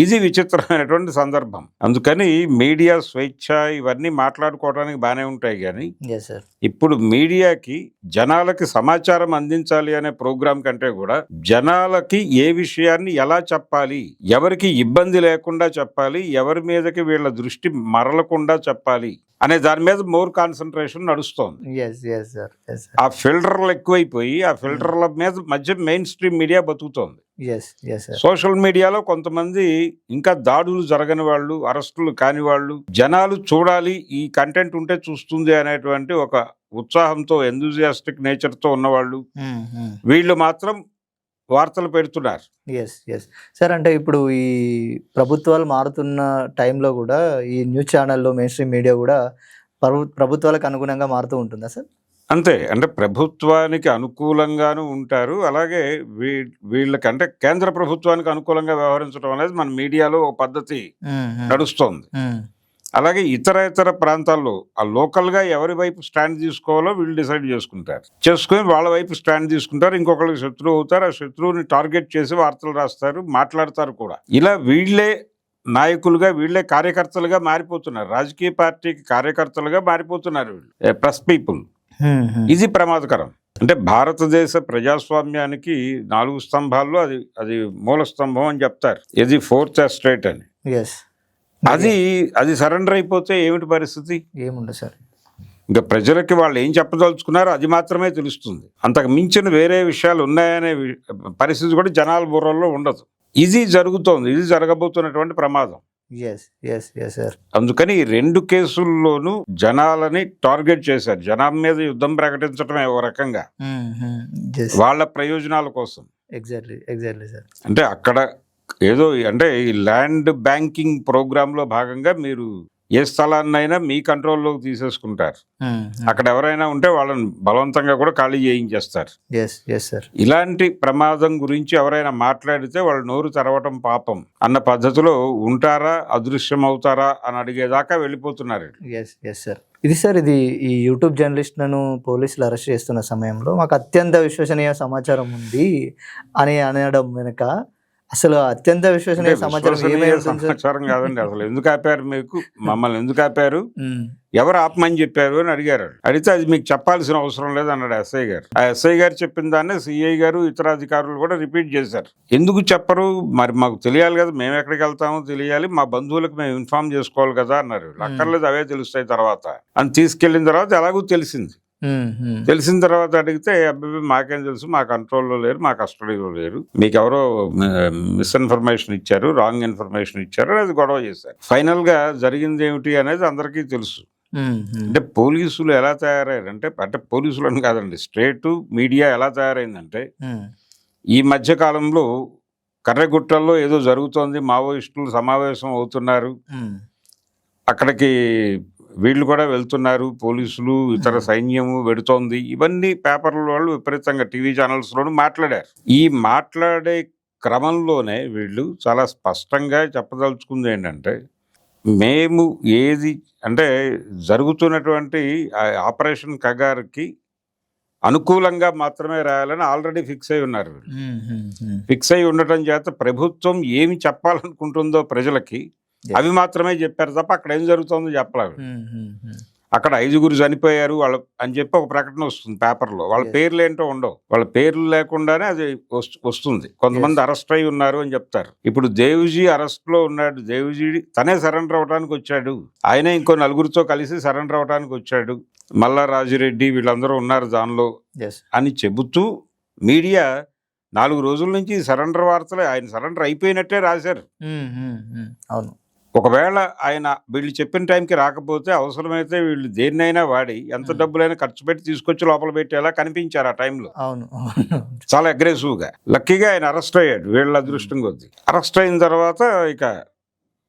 ఇది విచిత్రమైనటువంటి సందర్భం. అందుకని మీడియా స్వేచ్ఛ ఇవన్నీ మాట్లాడుకోవడానికి బాగానే ఉంటాయి, కానీ ఇప్పుడు మీడియాకి జనాలకి సమాచారం అందించాలి అనే ప్రోగ్రాం కంటే కూడా జనాలకి ఏ విషయాన్ని ఎలా చెప్పాలి, ఎవరికి ఇబ్బంది లేకుండా చెప్పాలి, ఎవరి మీదకి వీళ్ళ దృష్టి మరలకుండా చెప్పాలి అనే దాని మీద మోర్ కాన్సన్ట్రేషన్ నడుస్తోంది. ఆ ఫిల్టర్లు ఎక్కువైపోయి ఆ ఫిల్టర్ల మీద మధ్య మెయిన్ స్ట్రీమ్ మీడియా బతుకుతోంది. సోషల్ మీడియాలో కొంతమంది ఇంకా దాడులు జరగని వాళ్ళు, అరెస్టులు కాని వాళ్ళు, జనాలు చూడాలి ఈ కంటెంట్ ఉంటే చూస్తుంది అనేటువంటి ఒక ఉత్సాహంతో ఎంతూజియాస్టిక్ నేచర్తో ఉన్నవాళ్ళు వీళ్ళు మాత్రం వార్తలు పెడుతున్నారు. సార్, అంటే ఇప్పుడు ఈ ప్రభుత్వాలు మారుతున్న టైంలో కూడా ఈ న్యూస్ ఛానల్లో మెయిన్ స్ట్రీమ్ మీడియా కూడా ప్రభుత్వాలకు అనుగుణంగా మారుతూ ఉంటుందా సార్? అంతే, అంటే ప్రభుత్వానికి అనుకూలంగాను ఉంటారు, అలాగే వీళ్ళకంటే కేంద్ర ప్రభుత్వానికి అనుకూలంగా వ్యవహరించడం అనేది మన మీడియాలో ఒక పద్ధతి నడుస్తోంది. అలాగే ఇతర ప్రాంతాల్లో ఆ లోకల్గా ఎవరి వైపు స్టాండ్ తీసుకోవాలో వీళ్ళు డిసైడ్ చేసుకుని వాళ్ళ వైపు స్టాండ్ తీసుకుంటారు, ఇంకొకరికి శత్రువు అవుతారు, ఆ శత్రువుని టార్గెట్ చేసి వార్తలు రాస్తారు, మాట్లాడతారు కూడా. ఇలా వీళ్ళే నాయకులుగా, వీళ్ళే కార్యకర్తలుగా మారిపోతున్నారు, రాజకీయ పార్టీకి కార్యకర్తలుగా మారిపోతున్నారు వీళ్ళు, ప్రెస్ పీపుల్. ఇది ప్రమాదకరం. అంటే భారతదేశ ప్రజాస్వామ్యానికి 4 స్తంభాల్లో అది మూల స్తంభం అని చెప్తారు, ఇది 4th ఎస్టేట్ అని. అది సరెండర్ అయిపోతే ఏమిటి పరిస్థితి? ఏముండదు సార్. ఇంకా ప్రజలకి వాళ్ళు ఏం చెప్పదలుచుకున్నారో అది మాత్రమే తెలుస్తుంది, అంతకు మించిన వేరే విషయాలు ఉన్నాయనే పరిస్థితి కూడా జనాల బుర్రల్లో ఉండదు. ఇది జరుగుతోంది, ఇది జరగబోతున్నటువంటి ప్రమాదం. అందుకని ఈ 2 కేసుల్లోనూ జనాలని టార్గెట్ చేశారు, జనం మీద యుద్ధం ప్రకటించడమే ఒక రకంగా వాళ్ళ ప్రయోజనాల కోసం. Exactly sir. అంటే అక్కడ ఏదో అంటే ఈ ల్యాండ్ బ్యాంకింగ్ ప్రోగ్రామ్ లో భాగంగా మీరు ఏ స్థలాన్నైనా మీ కంట్రోల్లోకి తీసేసుకుంటారు, అక్కడ ఎవరైనా ఉంటే వాళ్ళని బలవంతంగా కూడా ఖాళీ చేయించేస్తారు. ఇలాంటి ప్రమాదం గురించి ఎవరైనా మాట్లాడితే వాళ్ళు నోరు తెరవటం పాపం అన్న పద్ధతిలో ఉంటారా, అదృశ్యం అవుతారా అని అడిగేదాకా వెళ్ళిపోతున్నారు. ఇది ఈ యూట్యూబ్ జర్నలిస్ట్లను పోలీసులు అరెస్ట్ చేస్తున్న సమయంలో మాకు అత్యంత విశ్వసనీయ సమాచారం ఉంది అని అనడం వెనుక అసలు అత్యంత విశ్వసనీయ సమాచారం కాదండి. అసలు ఎందుకు ఆపారు, మీకు మమ్మల్ని ఎందుకు ఆపారు, ఎవరు ఆపమని చెప్పారు అని అడిగారు. అడిగితే అది మీకు చెప్పాల్సిన అవసరం లేదు అన్నాడు ఎస్ఐ గారు. ఆ ఎస్ఐ గారు చెప్పిన దాన్ని సిఐ గారు ఇతర అధికారులు కూడా రిపీట్ చేశారు. ఎందుకు చెప్పరు, మరి మాకు తెలియాలి కదా, మేము ఎక్కడికి వెళ్తామో తెలియాలి, మా బంధువులకు మేము ఇన్ఫార్మ్ చేసుకోవాలి కదా అన్నారు. అక్కర్లేదు, అవే తెలుస్తాయి తర్వాత అని తీసుకెళ్లిన తర్వాత ఎలాగూ తెలిసింది. తెలిసిన తర్వాత అడిగితే అబ్బాయి మాకేం తెలుసు, మా కంట్రోల్లో లేరు, మా కస్టడీలో లేరు, మీకు ఎవరో మిస్ఇన్ఫర్మేషన్ ఇచ్చారు, రాంగ్ ఇన్ఫర్మేషన్ ఇచ్చారు, అది గొడవ చేశారు. ఫైనల్ గా జరిగింది ఏమిటి అనేది అందరికీ తెలుసు. అంటే పోలీసులు ఎలా తయారయ్యారంటే, అంటే పోలీసులు అని కాదండి, స్టేట్ మీడియా ఎలా తయారైందంటే ఈ మధ్య కాలంలో కర్రెగుట్టల్లో ఏదో జరుగుతోంది, మావోయిస్టులు సమావేశం అవుతున్నారు, అక్కడికి వీళ్ళు కూడా వెళ్తున్నారు, పోలీసులు ఇతర సైన్యము వెడుతోంది, ఇవన్నీ పేపర్ల వాళ్ళు విపరీతంగా టీవీ ఛానల్స్లోనూ మాట్లాడారు. ఈ మాట్లాడే క్రమంలోనే వీళ్ళు చాలా స్పష్టంగా చెప్పదలుచుకుంది ఏంటంటే, మేము ఏది అంటే జరుగుతున్నటువంటి ఆపరేషన్ కగార్కి అనుకూలంగా మాత్రమే రాయాలని ఆల్రెడీ ఫిక్స్ అయి ఉన్నారు వీళ్ళు. ఫిక్స్ అయి ఉండటం చేత ప్రభుత్వం ఏమి చెప్పాలనుకుంటుందో ప్రజలకి అవి మాత్రమే చెప్పారు తప్ప అక్కడ ఏం జరుగుతుందో చెప్పలేదు. అక్కడ 5 చనిపోయారు వాళ్ళ అని చెప్పి ఒక ప్రకటన వస్తుంది పేపర్లో, వాళ్ళ పేర్లు ఏంటో ఉండవు, వాళ్ళ పేర్లు లేకుండానే అది వస్తుంది. కొంతమంది అరెస్ట్ అయి ఉన్నారు అని చెప్తారు. ఇప్పుడు దేవ్జీ అరెస్ట్ లో ఉన్నాడు, దేవ్జీ తనే సరెండర్ అవడానికి వచ్చాడు, ఆయన ఇంకో 4 కలిసి సరెండర్ అవడానికి వచ్చాడు, మల్లా రాజిరెడ్డి వీళ్ళందరూ ఉన్నారు దానిలో అని చెబుతూ మీడియా 4 రోజుల నుంచి సరెండర్ వార్తలే, ఆయన సరెండర్ అయిపోయినట్టే రాశారు. అవును, ఒకవేళ ఆయన వీళ్ళు చెప్పిన టైంకి రాకపోతే అవసరమైతే వీళ్ళు దేన్నైనా వాడి ఎంత డబ్బులైనా ఖర్చు పెట్టి తీసుకొచ్చి లోపల పెట్టేలా కనిపించారు ఆ టైంలో. చాలా అగ్రెసివ్ గా. లక్కీగా ఆయన అరెస్ట్ అయ్యాడు వీళ్ళ అదృష్టం కొద్ది. అరెస్ట్ అయిన తర్వాత ఇక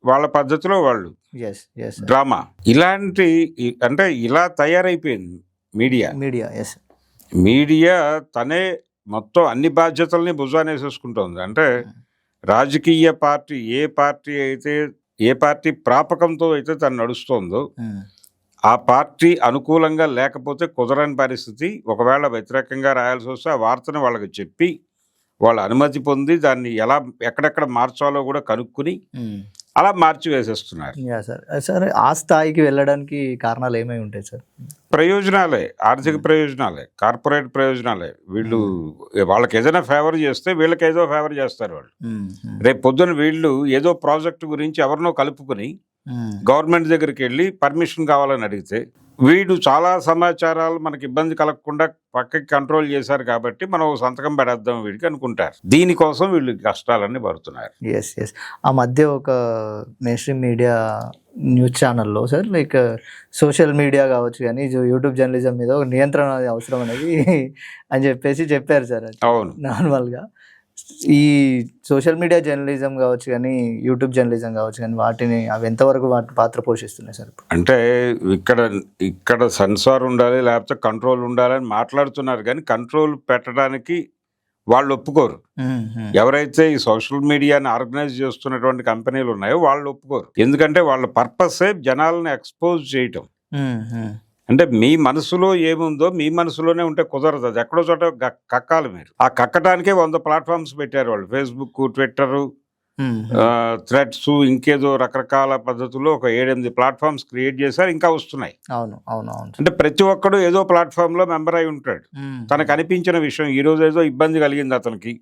వాళ్ళ పద్ధతిలో వాళ్ళు డ్రామా ఇలాంటి అంటే ఇలా తయారైపోయింది మీడియా. మీడియా తనే మొత్తం అన్ని బాధ్యతల్ని భుజానేసేసుకుంటోంది. అంటే రాజకీయ పార్టీ ఏ పార్టీ ప్రాపకంతో అయితే తను నడుస్తోందో ఆ పార్టీ అనుకూలంగా లేకపోతే కుదరని పరిస్థితి. ఒకవేళ వ్యతిరేకంగా రాయాల్సి వస్తే ఆ వార్తను వాళ్ళకి చెప్పి వాళ్ళ అనుమతి పొంది దాన్ని ఎలా ఎక్కడెక్కడ మార్చాలో కూడా కనుక్కుని అలా మార్చి వేసేస్తున్నారు. సార్ ఆ స్థాయికి వెళ్ళడానికి కారణాలు ఏమై ఉంటాయి సార్? ప్రయోజనాలే, ఆర్థిక ప్రయోజనాలే, కార్పొరేట్ ప్రయోజనాలే. వీళ్ళు వాళ్ళకి ఏదైనా ఫేవర్ చేస్తే వీళ్ళకి ఏదో ఫేవర్ చేస్తారు వాళ్ళు. రేపు పొద్దున వీళ్ళు ఏదో ప్రాజెక్ట్ గురించి ఎవరినో కలుపుకుని గవర్నమెంట్ దగ్గరికి వెళ్ళి పర్మిషన్ కావాలని అడిగితే వీడు చాలా సమాచారాలు మనకి ఇబ్బంది కలగకుండా పక్కకి కంట్రోల్ చేశారు కాబట్టి మనం సంతకం పెడేద్దాం వీడికి అనుకుంటారు. దీనికోసం వీళ్ళు కష్టాలన్నీ పడుతున్నారు. ఆ మధ్య ఒక మెయిన్ స్ట్రీమ్ మీడియా న్యూస్ ఛానల్లో సార్ లైక్ సోషల్ మీడియా కావచ్చు కానీ యూట్యూబ్ జర్నలిజం మీద ఒక నియంత్రణ అవసరం అనేది అని చెప్పారు సార్. అవును, నార్మల్గా ఈ సోషల్ మీడియా జర్నలిజం కావచ్చు కానీ యూట్యూబ్ జర్నలిజం కావచ్చు కానీ అవి ఎంతవరకు వాటి పాత్ర పోషిస్తున్నాయి సార్? అంటే ఇక్కడ సెన్సార్ ఉండాలి లేకపోతే కంట్రోల్ ఉండాలని మాట్లాడుతున్నారు కానీ కంట్రోల్ పెట్టడానికి వాళ్ళు ఒప్పుకోరు. ఎవరైతే ఈ సోషల్ మీడియాని ఆర్గనైజ్ చేస్తున్నటువంటి కంపెనీలు ఉన్నాయో వాళ్ళు ఒప్పుకోరు. ఎందుకంటే వాళ్ళ పర్పసే జనాలను ఎక్స్పోజ్ చేయటం. అంటే మీ మనసులో ఏముందో మీ మనసులోనే ఉంటే కుదరదు, అది ఎక్కడో చోట కక్కాలి మీరు. ఆ కక్కటానికే 100 ప్లాట్ఫామ్స్ పెట్టారు వాళ్ళు. ఫేస్బుక్, ట్విట్టర్, థ్రెడ్స్, ఇంకేదో రకరకాల పద్ధతుల్లో ఒక 7-8 ప్లాట్ఫామ్స్ క్రియేట్ చేశారు, ఇంకా వస్తున్నాయి. అంటే ప్రతి ఒక్కడు ఏదో ప్లాట్ఫామ్ లో మెంబర్ అయి ఉంటాడు. తనకు అనిపించిన విషయం, ఈ రోజు ఏదో ఇబ్బంది కలిగింది అతనికి,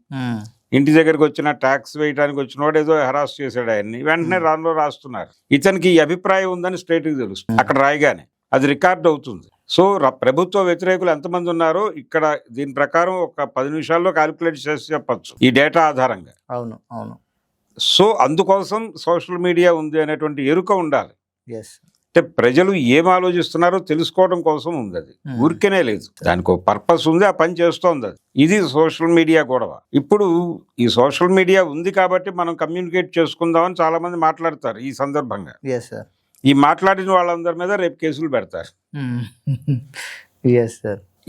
ఇంటి దగ్గరికి వచ్చిన ట్యాక్స్ వేయడానికి వచ్చిన వాడు ఏదో హెరాస్ చేశాడు ఆయన్ని, వెంటనే దానిలో రాస్తున్నారు. ఇతనికి ఈ అభిప్రాయం ఉందని స్టేట్కి తెలుస్తుంది, అక్కడ రాయగానే అది రికార్డ్ అవుతుంది. సో ప్రభుత్వ వ్యతిరేకులు ఎంతమంది ఉన్నారో ఇక్కడ దీని ప్రకారం ఒక 10 నిమిషాల్లో క్యాలిక్యులేట్ చేసి చెప్పచ్చు ఈ డేటా ఆధారంగా. సో అందుకోసం సోషల్ మీడియా ఉంది అనేటువంటి ఎరుక ఉండాలి. అంటే ప్రజలు ఏం ఆలోచిస్తున్నారో తెలుసుకోవడం కోసం ఉంది, అది ఊరికేనే లేదు, దానికి ఒక పర్పస్ ఉంది, ఆ పని చేస్తోంది అది. ఇది సోషల్ మీడియా గొడవ. ఇప్పుడు ఈ సోషల్ మీడియా ఉంది కాబట్టి మనం కమ్యూనికేట్ చేసుకుందామని చాలా మంది మాట్లాడతారు ఈ సందర్భంగా. ఈ మాట్లాడిన వాళ్ళందరి మీద రేపు కేసులు పెడతారు.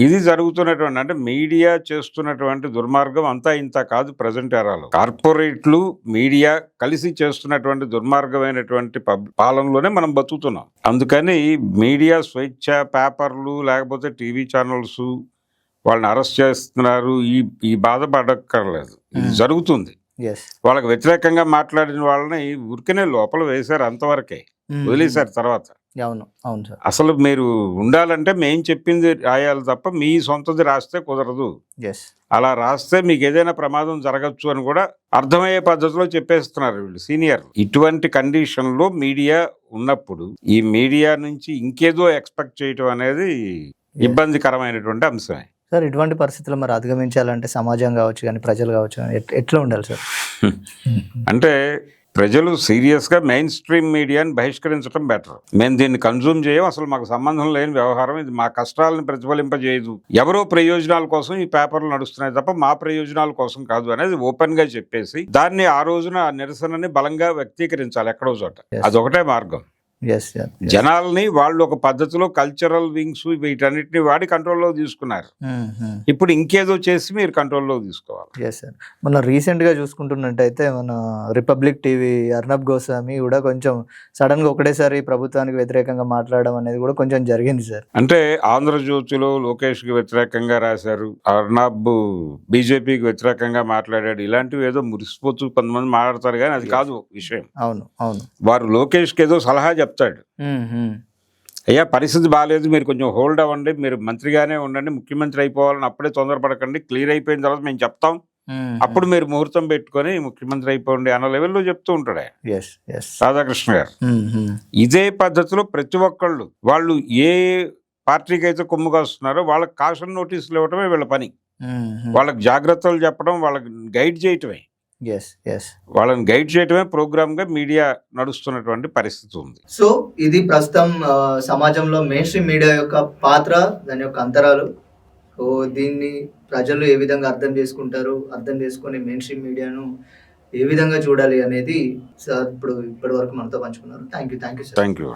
ఇది జరుగుతున్నటువంటి, అంటే మీడియా చేస్తున్నటువంటి దుర్మార్గం అంతా ఇంత కాదు. ప్రజెంట్ ఎరాలో కార్పొరేట్లు మీడియా కలిసి చేస్తున్నటువంటి దుర్మార్గమైనటువంటి పాలనలోనే మనం బతుకుతున్నాం. అందుకని మీడియా స్వేచ్ఛ, పేపర్లు లేకపోతే టీవీ ఛానల్స్ వాళ్ళని అరెస్ట్ చేస్తున్నారు, ఈ బాధ పడక్కర్లేదు. ఇది జరుగుతుంది. వాళ్ళకి వ్యతిరేకంగా మాట్లాడిన వాళ్ళని ఊరికనే లోపల వేశారు, అంతవరకే వదిలేశారు. తర్వాత అసలు మీరు ఉండాలంటే మేం చెప్పింది రాయాలి తప్ప మీ సొంతది రాస్తే కుదరదు. అలా రాస్తే మీకు ఏదైనా ప్రమాదం జరగచ్చు అని కూడా అర్థమయ్యే పద్ధతిలో చెప్పేస్తున్నారు వీళ్ళు సీనియర్. ఇటువంటి కండిషన్లో మీడియా ఉన్నప్పుడు ఈ మీడియా నుంచి ఇంకేదో ఎక్స్పెక్ట్ చేయటం అనేది ఇబ్బందికరమైనటువంటి అంశమే సార్. ఇటువంటి పరిస్థితుల్లో మరి అధిగమించాలంటే సమాజం కావచ్చు కానీ ప్రజలు కావచ్చు కానీ ఎట్లా ఉండాలి సార్? అంటే ప్రజలు సీరియస్గా మెయిన్ స్ట్రీమ్ మీడియాని బహిష్కరించడం బెటర్. మేము దీన్ని కన్జ్యూమ్ చేయం, అసలు మాకు సంబంధం లేని వ్యవహారం, ఇది మా కష్టాలను ప్రతిఫలింపజేయదు, ఎవరో ప్రయోజనాల కోసం ఈ పేపర్లు నడుస్తున్నాయి తప్ప మా ప్రయోజనాల కోసం కాదు అనేది ఓపెన్ గా చెప్పేసి దాన్ని ఆ రోజున నిరసనని బలంగా వ్యక్తీకరించాలి ఎక్కడో చోట. అదొకటే మార్గం. Yes sir. జనాల్ని వాళ్ళు ఒక పద్ధతిలో కల్చరల్ వింగ్స్ వీటన్నిటిని వాడి కంట్రోల్లో తీసుకున్నారు. ఇప్పుడు ఇంకేదో చేసి మీరు కంట్రోల్లో తీసుకోవాలి. Yes sir. మన రీసెంట్గా చూసుకుంటున్నట్టయితే మన రిపబ్లిక్ టీవీ అర్నబ్ గోస్వామి కూడా కొంచెం సడన్గా ఒకటేసారి ప్రభుత్వానికి వ్యతిరేకంగా మాట్లాడడం అనేది కూడా కొంచెం జరిగింది సార్. అంటే ఆంధ్రజ్యోతిలో లోకేష్కి వ్యతిరేకంగా రాశారు, అర్నాబ్ బీజేపీకి వ్యతిరేకంగా మాట్లాడాడు, ఇలాంటివి ఏదో మురిసిపోతూ కొంతమంది మాట్లాడతారు కానీ అది కాదు విషయం. అవును అవును. వారు లోకేష్కి ఏదో సలహా చెప్తాడు, అయ్యా పరిస్థితి బాగాలేదు, మీరు కొంచెం హోల్డ్ అవ్వండి, మీరు మంత్రిగానే ఉండండి, ముఖ్యమంత్రి అయిపోవాలని అప్పుడే తొందరపడకండి, క్లియర్ అయిపోయిన తర్వాత మేము చెప్తాం, అప్పుడు మీరు ముహూర్తం పెట్టుకొని ముఖ్యమంత్రి అయిపోండి అన్న లెవెల్లో చెప్తూ ఉంటాడు రాధాకృష్ణ గారు. ఇదే పద్ధతిలో ప్రతి ఒక్కళ్ళు వాళ్ళు ఏ పార్టీకి అయితే కొమ్ముగా వస్తున్నారో వాళ్ళకి కాషన్ నోటీసులు ఇవ్వటమే వీళ్ళ పని. వాళ్ళకి జాగ్రత్తలు చెప్పడం, వాళ్ళకి గైడ్ చేయటమే, వాళ్ళని గైడ్ చేయటమే ప్రోగ్రామ్ గా మీడియా నడుస్తున్నటువంటి పరిస్థితి ఉంది. సో ఇది ప్రస్తుతం సమాజంలో మెయిన్ స్ట్రీమ్ మీడియా యొక్క పాత్ర, దాని యొక్క అంతరాలు. సో దీన్ని ప్రజలు ఏ విధంగా అర్థం చేసుకుంటారు, అర్థం చేసుకొని మెయిన్ స్ట్రీమ్ మీడియాను ఏ విధంగా చూడాలి అనేది సార్ ఇప్పటి వరకు మనతో పంచుకున్నారు. Thank you sir. Thank you.